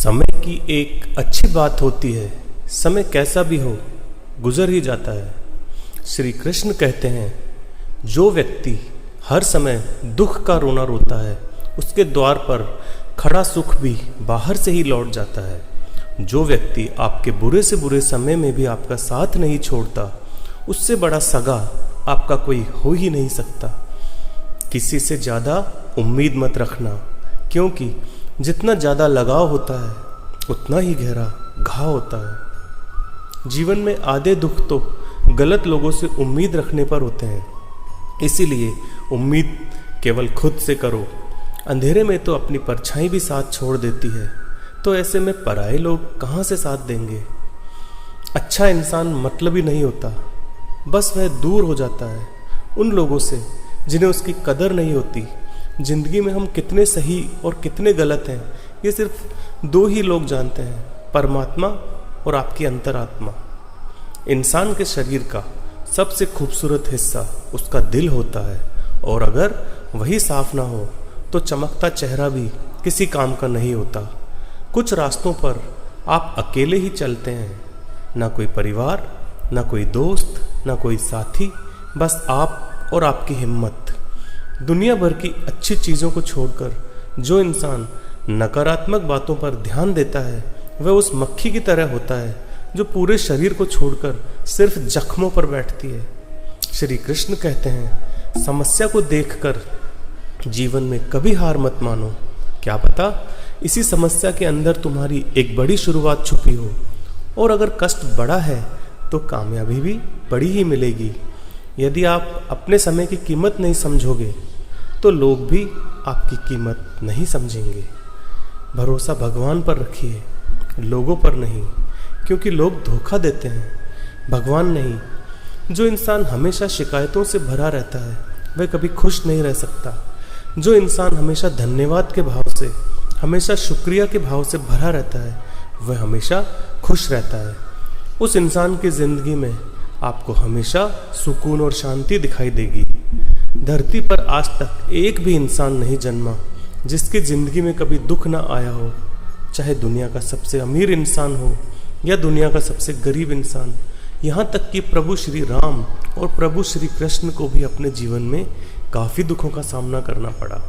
समय की एक अच्छी बात होती है, समय कैसा भी हो गुजर ही जाता है। श्री कृष्ण कहते हैं, जो व्यक्ति हर समय दुख का रोना रोता है, उसके द्वार पर खड़ा सुख भी बाहर से ही लौट जाता है। जो व्यक्ति आपके बुरे से बुरे समय में भी आपका साथ नहीं छोड़ता, उससे बड़ा सगा आपका कोई हो ही नहीं सकता। किसी से ज़्यादा उम्मीद मत रखना, क्योंकि जितना ज़्यादा लगाव होता है उतना ही गहरा घाव होता है। जीवन में आधे दुख तो गलत लोगों से उम्मीद रखने पर होते हैं, इसीलिए उम्मीद केवल खुद से करो। अंधेरे में तो अपनी परछाई भी साथ छोड़ देती है, तो ऐसे में पराये लोग कहाँ से साथ देंगे। अच्छा इंसान मतलबी नहीं होता, बस वह दूर हो जाता है उन लोगों से जिन्हें उसकी कदर नहीं होती। जिंदगी में हम कितने सही और कितने गलत हैं, ये सिर्फ दो ही लोग जानते हैं, परमात्मा और आपकी अंतरात्मा। इंसान के शरीर का सबसे खूबसूरत हिस्सा उसका दिल होता है, और अगर वही साफ ना हो तो चमकता चेहरा भी किसी काम का नहीं होता। कुछ रास्तों पर आप अकेले ही चलते हैं, ना कोई परिवार, ना कोई दोस्त, ना कोई साथी, बस आप और आपकी हिम्मत। दुनिया भर की अच्छी चीज़ों को छोड़कर जो इंसान नकारात्मक बातों पर ध्यान देता है, वह उस मक्खी की तरह होता है जो पूरे शरीर को छोड़कर सिर्फ जख्मों पर बैठती है। श्री कृष्ण कहते हैं, समस्या को देखकर जीवन में कभी हार मत मानो। क्या पता इसी समस्या के अंदर तुम्हारी एक बड़ी शुरुआत छुपी हो, और अगर कष्ट बड़ा है तो कामयाबी भी बड़ी ही मिलेगी। यदि आप अपने समय की कीमत नहीं समझोगे तो लोग भी आपकी कीमत नहीं समझेंगे। भरोसा भगवान पर रखिए, लोगों पर नहीं, क्योंकि लोग धोखा देते हैं, भगवान नहीं। जो इंसान हमेशा शिकायतों से भरा रहता है वह कभी खुश नहीं रह सकता। जो इंसान हमेशा धन्यवाद के भाव से, हमेशा शुक्रिया के भाव से भरा रहता है, वह हमेशा खुश रहता है। उस इंसान की जिंदगी में आपको हमेशा सुकून और शांति दिखाई देगी। धरती पर आज तक एक भी इंसान नहीं जन्मा जिसकी जिंदगी में कभी दुख ना आया हो, चाहे दुनिया का सबसे अमीर इंसान हो या दुनिया का सबसे गरीब इंसान। यहाँ तक कि प्रभु श्री राम और प्रभु श्री कृष्ण को भी अपने जीवन में काफ़ी दुखों का सामना करना पड़ा।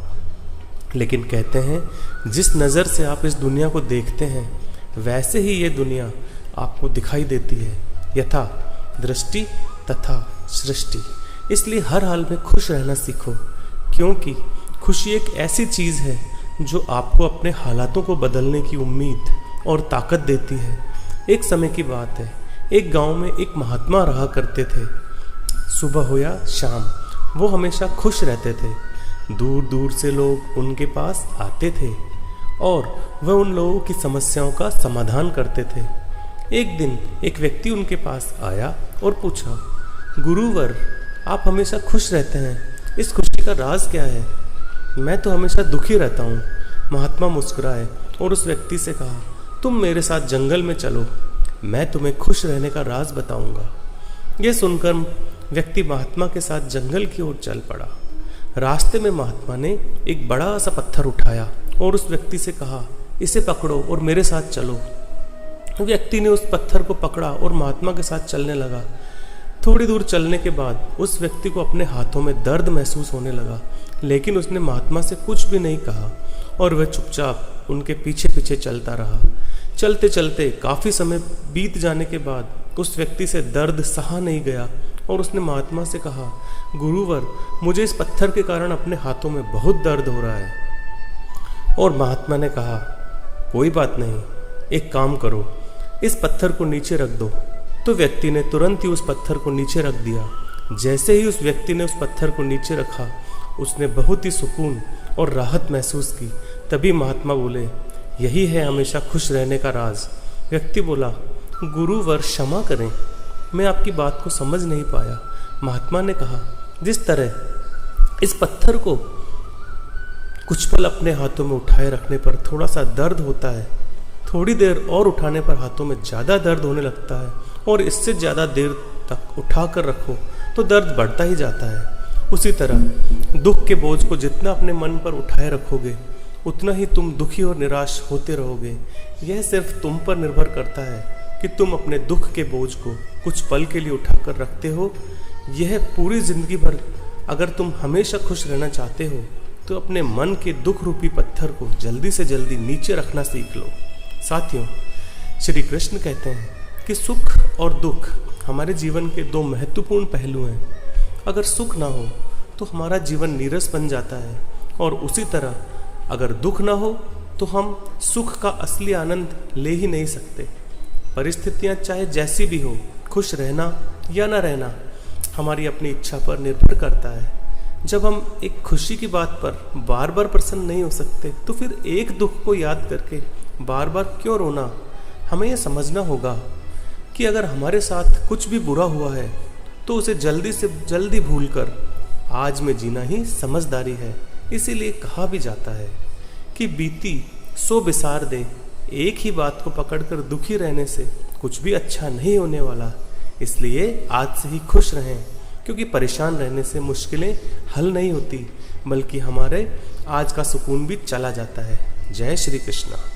लेकिन कहते हैं, जिस नज़र से आप इस दुनिया को देखते हैं, वैसे ही ये दुनिया आपको दिखाई देती है। यथा दृष्टि तथा सृष्टि। इसलिए हर हाल में खुश रहना सीखो, क्योंकि खुशी एक ऐसी चीज़ है जो आपको अपने हालातों को बदलने की उम्मीद और ताकत देती है। एक समय की बात है, एक गांव में एक महात्मा रहा करते थे। सुबह हो या शाम वो हमेशा खुश रहते थे। दूर दूर से लोग उनके पास आते थे और वह उन लोगों की समस्याओं का समाधान करते थे। एक दिन एक व्यक्ति उनके पास आया और पूछा, गुरुवर, आप हमेशा खुश रहते हैं, इस खुशी का राज क्या है? मैं तो हमेशा दुखी रहता हूँ। महात्मा मुस्कुराए और उस व्यक्ति से कहा, तुम मेरे साथ जंगल में चलो, मैं तुम्हें खुश रहने का राज बताऊंगा। यह सुनकर व्यक्ति महात्मा के साथ जंगल की ओर चल पड़ा। रास्ते में महात्मा ने एक बड़ा सा पत्थर उठाया और उस व्यक्ति से कहा, इसे पकड़ो और मेरे साथ चलो। व्यक्ति ने उस पत्थर को पकड़ा और महात्मा के साथ चलने लगा। थोड़ी दूर चलने के बाद उस व्यक्ति को अपने हाथों में दर्द महसूस होने लगा, लेकिन उसने महात्मा से कुछ भी नहीं कहा और वह चुपचाप उनके पीछे पीछे चलता रहा। चलते चलते काफ़ी समय बीत जाने के बाद उस व्यक्ति से दर्द सहा नहीं गया और उसने महात्मा से कहा, गुरुवर, मुझे इस पत्थर के कारण अपने हाथों में बहुत दर्द हो रहा है। और महात्मा ने कहा, कोई बात नहीं, एक काम करो, इस पत्थर को नीचे रख दो। तो व्यक्ति ने तुरंत ही उस पत्थर को नीचे रख दिया। जैसे ही उस व्यक्ति ने उस पत्थर को नीचे रखा, उसने बहुत ही सुकून और राहत महसूस की। तभी महात्मा बोले, यही है हमेशा खुश रहने का राज। व्यक्ति बोला, गुरुवर क्षमा करें, मैं आपकी बात को समझ नहीं पाया। महात्मा ने कहा, जिस तरह इस पत्थर को कुछ पल अपने हाथों में उठाए रखने पर थोड़ा सा दर्द होता है, थोड़ी देर और उठाने पर हाथों में ज़्यादा दर्द होने लगता है, और इससे ज़्यादा देर तक उठा कर रखो तो दर्द बढ़ता ही जाता है। उसी तरह दुख के बोझ को जितना अपने मन पर उठाए रखोगे उतना ही तुम दुखी और निराश होते रहोगे। यह सिर्फ तुम पर निर्भर करता है कि तुम अपने दुख के बोझ को कुछ पल के लिए उठाकर रखते हो। यह पूरी जिंदगी भर अगर तुम हमेशा खुश रहना चाहते हो तो अपने मन के दुख रूपी पत्थर को जल्दी से जल्दी नीचे रखना सीख लो। साथियों, श्री कृष्ण कहते हैं कि सुख और दुख हमारे जीवन के दो महत्वपूर्ण पहलू हैं। अगर सुख ना हो तो हमारा जीवन नीरस बन जाता है, और उसी तरह अगर दुख ना हो तो हम सुख का असली आनंद ले ही नहीं सकते। परिस्थितियां चाहे जैसी भी हो, खुश रहना या ना रहना हमारी अपनी इच्छा पर निर्भर करता है। जब हम एक खुशी की बात पर बार बार प्रसन्न नहीं हो सकते तो फिर एक दुख को याद करके बार बार क्यों रोना। हमें यह समझना होगा कि अगर हमारे साथ कुछ भी बुरा हुआ है तो उसे जल्दी से जल्दी भूलकर आज में जीना ही समझदारी है। इसीलिए कहा भी जाता है कि बीती सो बिसार दे, एक ही बात को पकड़कर दुखी रहने से कुछ भी अच्छा नहीं होने वाला। इसलिए आज से ही खुश रहें, क्योंकि परेशान रहने से मुश्किलें हल नहीं होती, बल्कि हमारे आज का सुकून भी चला जाता है। जय श्री कृष्ण।